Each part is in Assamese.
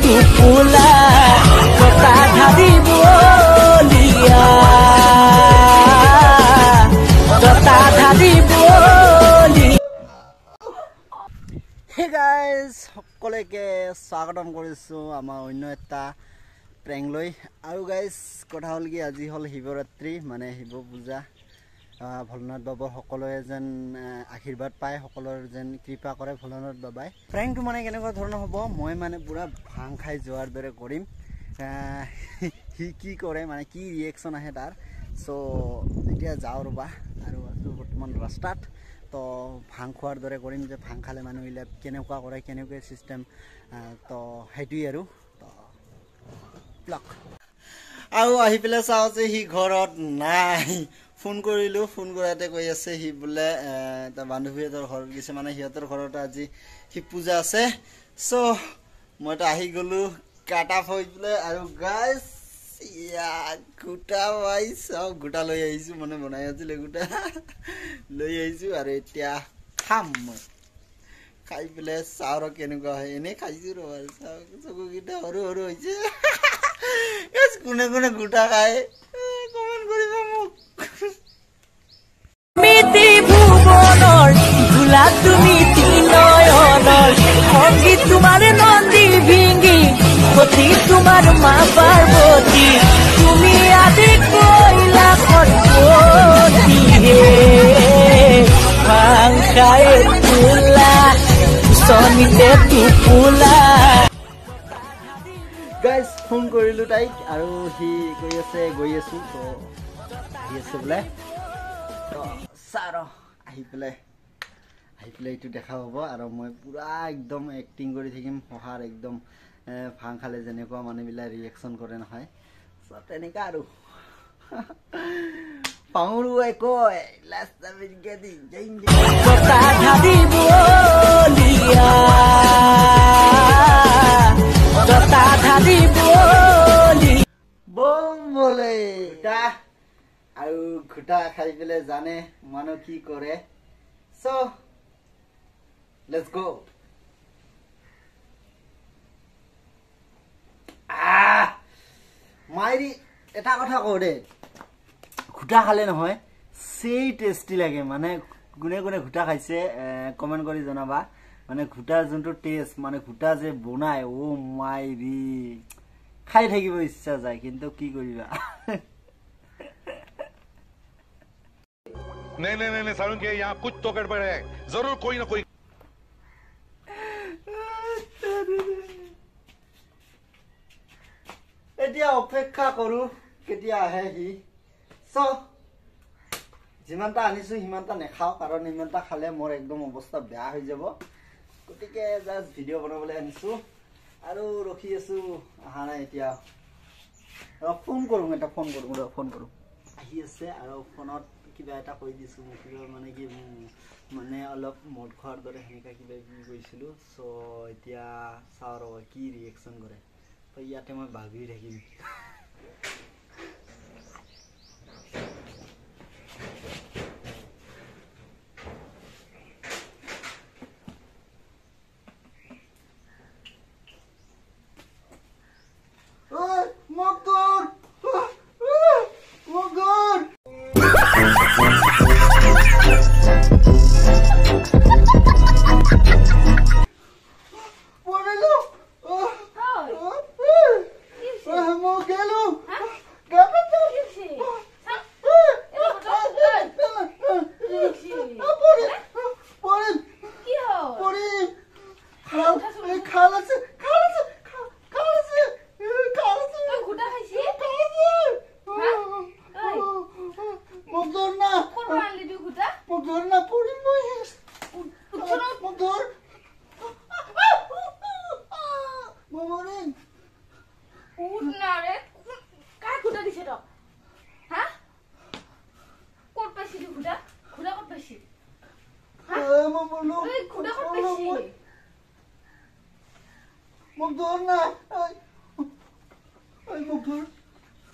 টুপুলা কথা ধাদি বলিয়া কথা ধাদি বলি। হে গাইজ সকলোকে স্বাগতম কৰিছোঁ আমাৰ অন্য এটা প্ৰেং লৈ। আৰু গাইজ কথা হ'ল কি, আজি হ'ল শিৱৰাত্ৰি মানে শিৱ পূজা। ভোলেনাথ বাবাৰ সকলোৱে যেন আশীৰ্বাদ পায়, সকলোৰে যেন কৃপা কৰে ভোলেনাথ বাবাই। প্ৰেংটো মানে কেনেকুৱা ধৰণৰ হ'ব, মই মানে পূৰা ভাং খাই যোৱাৰ দৰে কৰিম। সি কি কৰে মানে কি ৰিয়েকশ্যন আহে তাৰ। চ' এতিয়া যাওঁ ৰ'বা, আৰু আছোঁ বৰ্তমান ৰাস্তাত। তো ভাং খোৱাৰ দৰে কৰিম, যে ভাং খালে মানুহবিলাক কেনেকুৱা কৰে, কেনেকুৱা ছিষ্টেম, তো সেইটোৱেই আৰু। আৰু আহি পেলাই চাওঁ যে সি ঘৰত নাই। ফোন কৰিলোঁ, ফোন কৰাতে কৈ আছে সি বোলে তাৰ বান্ধৱীহঁতৰ ঘৰত গৈছে, মানে সিহঁতৰ ঘৰত আজি শিৱ পূজা আছে। চ' মইতো আহি গ'লোঁ কাটা হৈ পেলাই। আৰু গাইজ গোটা পাই চাওঁ, গোটা লৈ আহিছোঁ, মানে বনাই আছিলে গোটা লৈ আহিছোঁ। আৰু এতিয়া খাম, মই খাই পেলাই চাওঁ আৰু কেনেকুৱা হয়। এনেই খাইছোঁ ৰ'বা, চাওঁ চকুকেইটা সৰু সৰু হৈছে। কোনে কোনে গোটা খায় কমেণ্ট কৰিবা মোক। তুমি তিনয়নৰ সংগীত তোমাৰ নন্দী ভিঙ্গি সতী তোমাৰ মা পাৰ্বতী, তুমি আদি কৈলা সৎপতি হে ভাং খাই তোলা চনিতে টোপোলা। গাইজ ফোন কৰিলোঁ তাইক, আৰু সি কৈ আছে গৈ আছোঁ, তো আহি আছে বোলে। তো চাৰ আহি পেলাই এইটো দেখা হ'ব। আৰু মই পূৰা একদম এক্টিং কৰি থাকিম, পঢ়াৰ একদম ভাং খালে যেনেকুৱা মানুহবিলাক ৰিয়েকশ্যন কৰে নহয়, চ' তেনেকুৱা আৰু। পাহৰুৱাই কয় বম বোলে। আৰু ঘোটা খাই পেলাই জানে মানুহ কি কৰে। চ' let's go. মাইৰি এটা কথা কওঁ দে, ঘোটা খালে নহয় সেই টেষ্টি লাগে। মানে কোনে কোনে ঘোটা খাইছে কমেণ্ট কৰি জনাবা। মানে ঘোটাৰ যোনটো টেষ্ট, মানে ঘোটা যে বনাই, অ' মাইৰি খাই থাকিব ইচ্ছা যায়, কিন্তু কি কৰিবা। नहीं नहीं नहीं सारुण के यहाँ कुछ तो गड़बड़ है, जरूर कोई ना कोई। এতিয়া অপেক্ষা কৰো কেতিয়া আহে সি। চ' যিমানটা আনিছো সিমানটা নেখাওঁ, কাৰণ ইমানটা খালে মোৰ একদম অৱস্থা বেয়া হৈ যাব। গতিকে জাষ্ট ভিডিঅ' বনাবলৈ আনিছো, আৰু ৰখি আছো, অহা নাই এতিয়া। ফোন কৰোঁ, এটা ফোন কৰোঁ আহি আছে। আৰু ফোনত কিবা এটা কৈ দিছোঁ, মোক কিবা মানে কি মানে অলপ মদ খোৱাৰ দৰে সেনেকুৱা কিবা কিবি কৈছিলোঁ। চ' এতিয়া চাওঁ ৰ'ব কি ৰিয়েকশ্যন কৰে। তো ইয়াতে মই ভাবি থাকিম।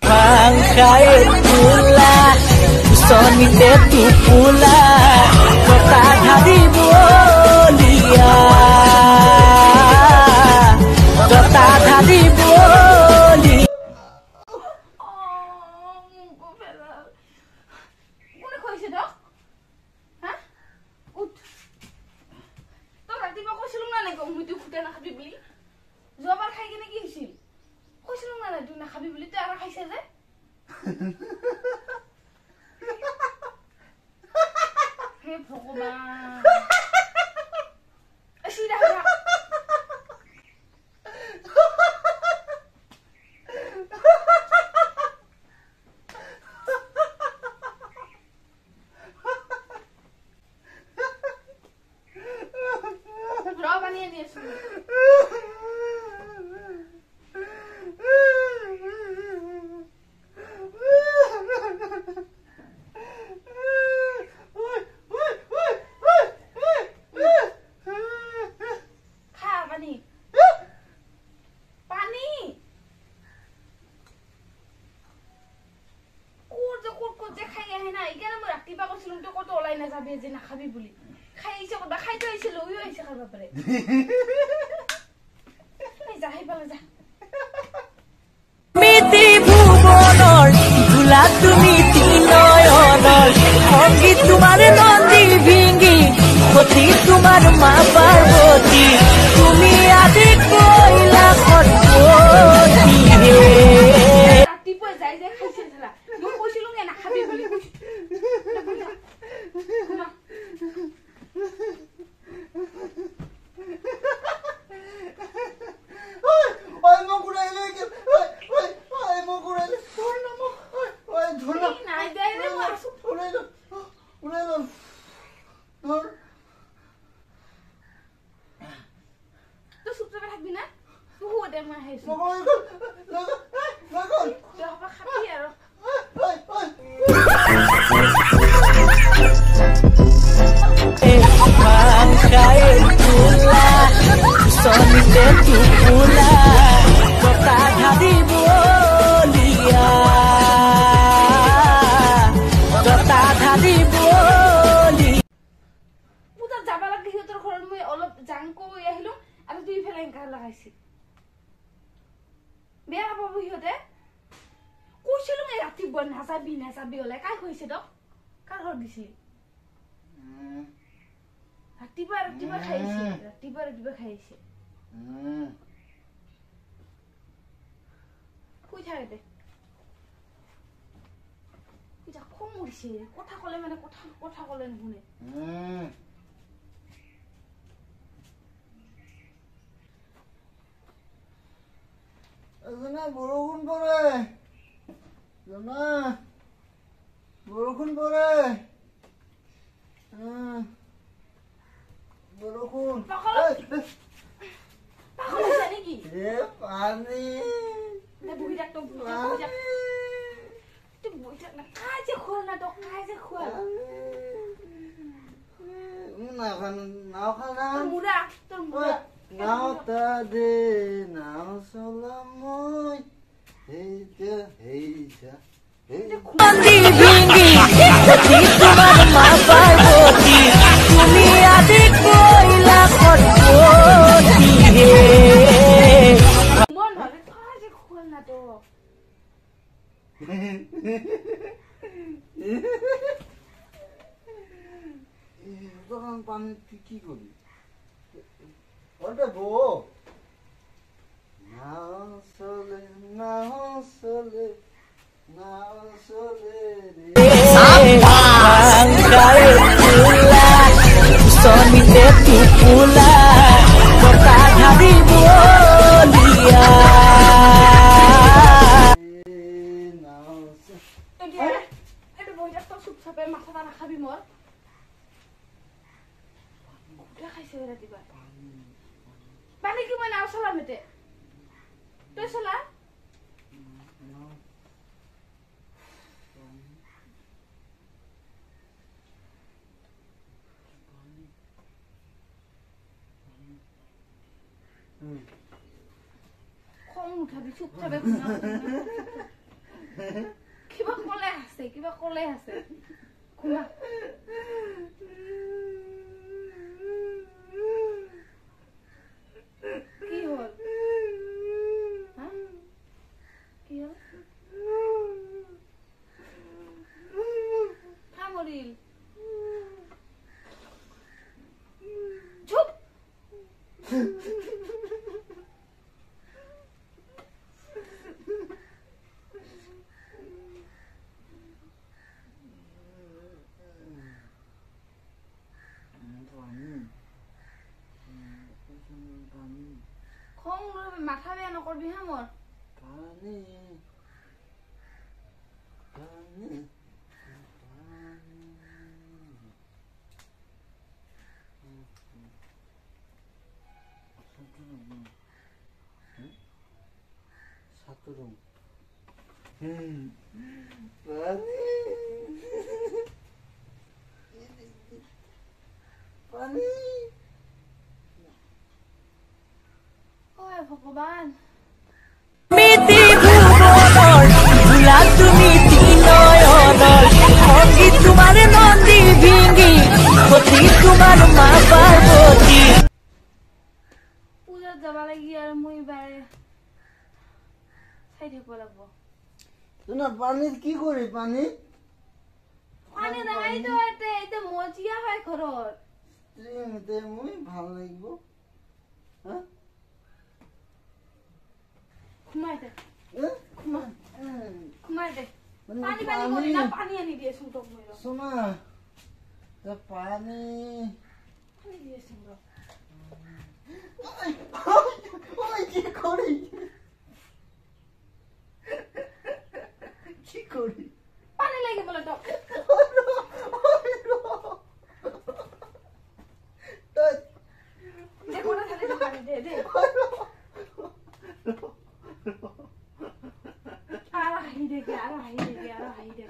Pangkai pula sonite tu pula kota hari bolia kota হে ভগৱান এসিরা হা র বানিয়ে দিয়েছি যে না খাবি বলি খাইছে কত খাইতে হইছিল ওই হইছে খাবার পরে এই যা হেই বলে যা মিতি ভুবনর ভুলা তুমি তিনয়নর সঙ্গীত তোমার নন্দী ভিঙ্গি ক্ষতি তোমার মা পার্বতী তুমি আদি কইলা খটপটি হে রাতি পয় যাই যাই খাইছে ছেলা মই কইছিল না খাবি বলি বেয়া পাবো সিহঁতে কৈছিলো এই ৰাতিপুৱা নাযাবি ওলাই কাই কৈছে তক কাৰ ঘৰত দিছিল ৰাতিপুৱা খাইছে শুই থাকে দে খং উঠিছে কথা ক'লে মানে কথা ক'লে নুশুনে বৰষুণ পৰে বৰষুণ পৰে বৰষুণ নেকি পানী বহি থাক না কাই যে খোৱা না তক কাই যে খোৱা নাও খানা মুৰা তোৰ মুৰা নাও তা দে নাও চলাম মই নন্দী ভিঙ্গি ক্ষতি তোমার মা পার্বতী তুমি আদি কইলা খটপটি হে মন ভাবে কাই যে খোৱা না তক পানি কি করবি ওটা বউ নাও চলে সমিতে টুকুলা কথা ধারি বলিয়া এটা বহি থাক চুপ চাপে মাথা নাখাবি মোৰ গোটা খাইছে ৰাতিপুৱা পানী কি মই নাও চলাম এতে তই চলা খং উঠাবি চুপ চাপে কিবা কলে আছে খুনা কি হল কি হল মরিল চুপ বিহা মোৰ পানী পানী সাতুৰুম পানি পানি ঐ ভগৱান মিতি ভুবনৰ ভোলা তুমি তিনয়নৰ সংগীত তোমাৰ নন্দী ভিঙ্গি সতী তোমাৰ মা পাৰ্বতী পূজাত যাব লাগি আৰু মই বাৰে চাই থাকিব লাগিব না পানিত কি কৰি পানি পানী নাই তো এতে মজিয়া হয় ঘৰত ট্রেনতে মুই ভাল লাগিব হ্যাঁ ঘুমাই দে ঘুমাই দে মানে পানী পানী কৰি না পানী আনি দিয়েছোন তোক মই শোনা পানি পানী দিয়েছোন ৰ ওই কি করি কি করি পানী লাগিব বলে তোক দে কোনা থালে পানী দে দে আরা হাই দে আরা হাই দে আরা হাই দে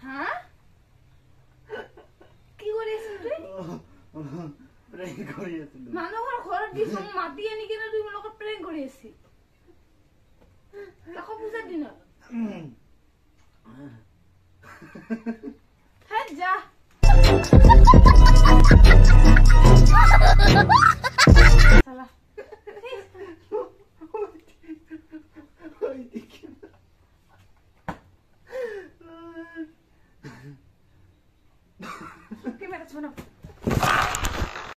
হ্যাঁ কি কৰিছ তুই প্ৰেম কৰি আছিলো মানুহৰ ঘৰত দিছো মাতি আনি কিনে তুই মোৰ লগত প্ৰেং কৰি আছি আকৌ পূজাৰ দিনত হে যা চালা ¿Qué me has hecho?